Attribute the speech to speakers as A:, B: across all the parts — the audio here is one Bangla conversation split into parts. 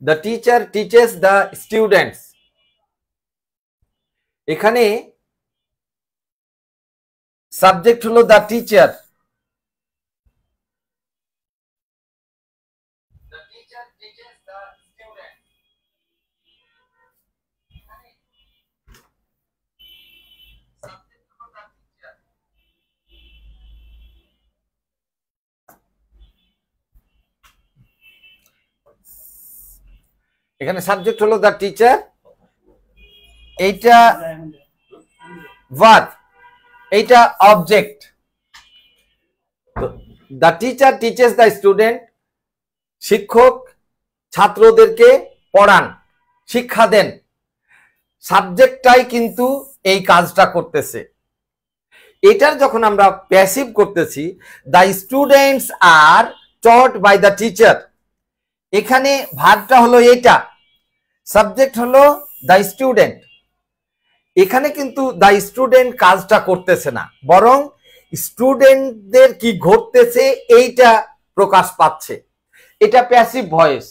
A: The teacher teaches the students. এখানে সাবজেক্ট হলো দ্য টিচার। এখানে সাবজেক্ট হলো দ্য টিচার, এইটা ভার্ব, এইটা object. The teacher teaches the student, শিক্ষক ছাত্রদেরকে পড়ান, শিক্ষা দেন। সাবজেক্টটাই কিন্তু এই কাজটা করতেছে। এটার যখন আমরা প্যাসিভ করতেছি, the students are taught by the teacher, এখানে ভার্বটা হলো এটা, সাবজেক্ট হলো দ্য স্টুডেন্ট। এখানে কিন্তু দ্য স্টুডেন্ট কাজটা করতেছে না, বরং স্টুডেন্টদের কি ঘটতেছে এইটা প্রকাশ পাচ্ছে। এটা প্যাসিভ ভয়েস।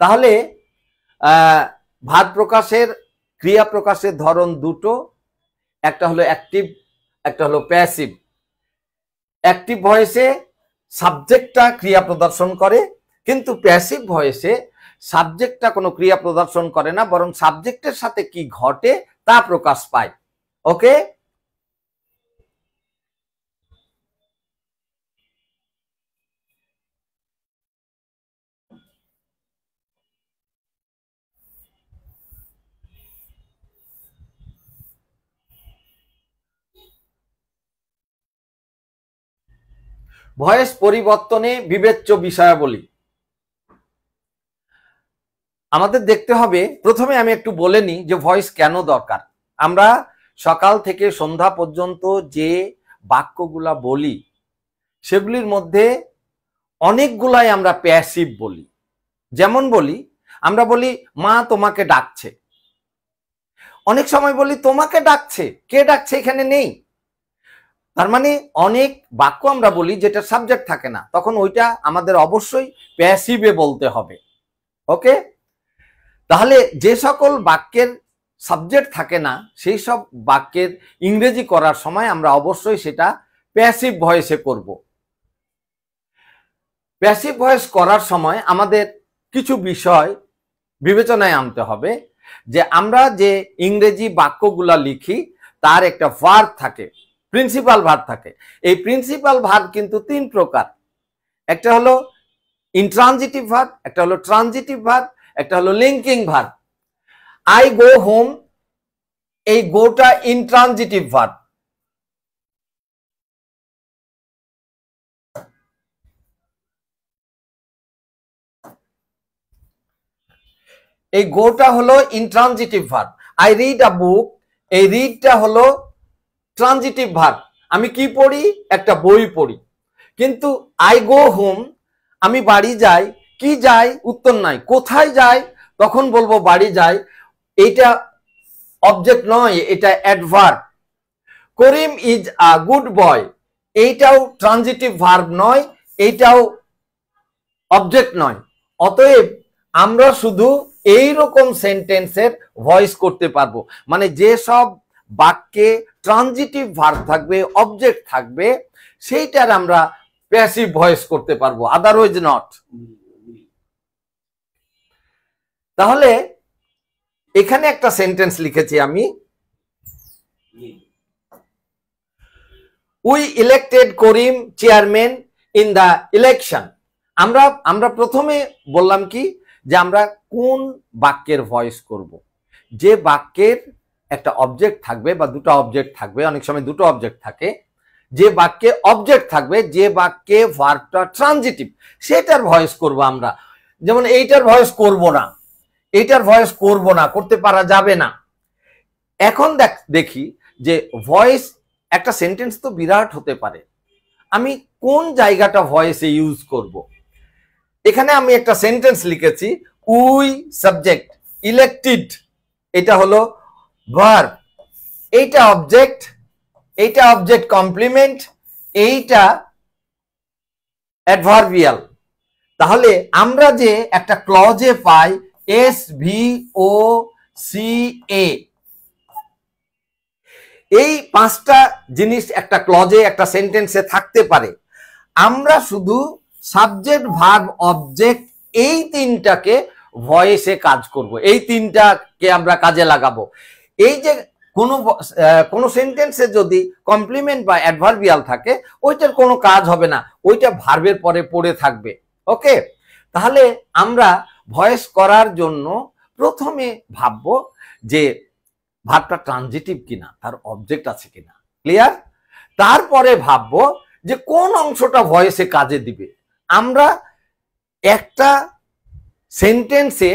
A: তাহলে ভার্ব প্রকাশের, ক্রিয়া প্রকাশের ধরন দুটো, একটা হলো অ্যাক্টিভ, একটা হলো প্যাসিভ। অ্যাক্টিভ ভয়েসে সাবজেক্টটা ক্রিয়া প্রদর্শন করে, কিন্তু প্যাসিভ ভয়েসে সাবজেক্টটা কোনো ক্রিয়া প্রদর্শন করে না, বরং সাবজেক্টের সাথে কি ঘটে তা প্রকাশ পায়। ওকে, ভয়েস পরিবর্তনে বিবেচ্য বিষয়াবলী আমাদের দেখতে হবে। প্রথমে আমি একটু বলে নিই যে ভয়েস কেন দরকার। আমরা সকাল থেকে সন্ধ্যা পর্যন্ত যে বাক্যগুলা বলি সেগুলির মধ্যে অনেকগুলাই আমরা প্যাসিভ বলি। যেমন বলি, আমরা বলি মা তোমাকে ডাকছে। অনেক সময় বলি তোমাকে ডাকছে, কে ডাকছে এখানে নেই। তার মানে অনেক বাক্য আমরা বলি যেটা সাবজেক্ট থাকে না, তখন ওইটা আমাদের অবশ্যই প্যাসিভে বলতে হবে। ওকে, তাহলে যে সকল বাক্যের সাবজেক্ট থাকে না সেই সব বাক্যের ইংরেজি করার সময় আমরা অবশ্যই সেটা প্যাসিভ ভয়েসে করব। প্যাসিভ ভয়েস করার সময় আমাদের কিছু বিষয় বিবেচনায় আনতে হবে, যে আমরা যে ইংরেজি বাক্যগুলা লিখি তার একটা ভার্ব থাকে, প্রিন্সিপাল ভার্ব থাকে। এই প্রিন্সিপাল ভার্ব কিন্তু তিন প্রকার। একটা হলো ইনট্রানজিটিভ ভার্ব, একটা হলো ট্রানজিটিভ ভার্ব, একটা হলো linking verb. I go home, এই গোটা ইনট্রানজিটিভ ভার্ব। এই গোটা হলো intransitive verb. I read a book, এই রিডটা হলো ট্রানজিটিভ ভার্ব। আমি কি পড়ি? একটা বই পড়ি। কিন্তু আই গো হোম, আমি বাড়ি যাই, কি যাই উত্তর নাই, কোথায় যাই তখন বলবো বাড়ি যাই, এইটা অবজেক্ট নয়, এটা adverb. Karim is a good boy, এইটাও ট্রানজিটিভ ভার্ব নয়, এইটাও অবজেক্ট নয়। অতএব আমরা শুধু এই রকম সেন্টেন্সের ভয়েস করতে পারবো, মানে যে সব বাক্যে ট্রানজিটিভ ভার্ব থাকবে, অবজেক্ট থাকবে, সেইটার আমরা প্যাসিভ ভয়েস করতে পারবো, আদারওয়াইজ নট। তাহলে এখানে একটা সেন্টেন্স লিখেছি আমি, we elected Karim chairman in the election. আমরা প্রথমে বললাম কি, যে আমরা কোন বাক্যের ভয়েস করব। যে বাক্যের একটা অবজেক্ট থাকবে বা দুটো অবজেক্ট থাকবে, অনেক সময় দুটো অবজেক্ট থাকে, যে বাক্যে অবজেক্ট থাকবে, যে বাক্যে ভার্বটা ট্রানজিটিভ, সেটার ভয়েস করব আমরা। যেমন এইটার ভয়েস করব না, এইটার ভয়েস করব না, করতে পারা যাবে না। এখন দেখি যে ভয়েস, একটা সেন্টেন্স তো বিরাট হতে পারে, আমি কোন জায়গাটা ভয়েসে ইউজ করব। এখানে আমি একটা সেন্টেন্স লিখেছি, উই সাবজেক্ট, ইলেক্টেড এটা হলো ভার্ব, এইটা অবজেক্ট, এইটা অবজেক্ট কমপ্লিমেন্ট, এইটা অ্যাডভার্বিয়াল। তাহলে আমরা যে একটা ক্লজে পাই এস ভি ও সি এ, এই পাঁচটা জিনিস একটা ক্লজে একটা সেন্টেন্সে থাকতে পারে। আমরা শুধু সাবজেক্ট ভার্ব অবজেক্ট এই তিনটাকে ভয়েসে কাজ করব, এই তিনটাকে আমরা কাজে লাগাবো। এই যে কোনো সেন্টেন্সে যদি কমপ্লিমেন্ট বা অ্যাডভার্বিয়াল থাকে ওইটার কোনো কাজ হবে না, ওইটা ভার্বের পরে পড়ে থাকবে। ওকে, তাহলে আমরা ভয়েস করার জন্য প্রথমে ভাববো যে ভার্বটা ট্রানজিটিভ কিনা, তার অবজেক্ট আছে কিনা, ক্লিয়ার। তারপরে ভাববো যে কোন অংশটা ভয়েসে কাজে দিবে। আমরা একটা সেন্টেন্সে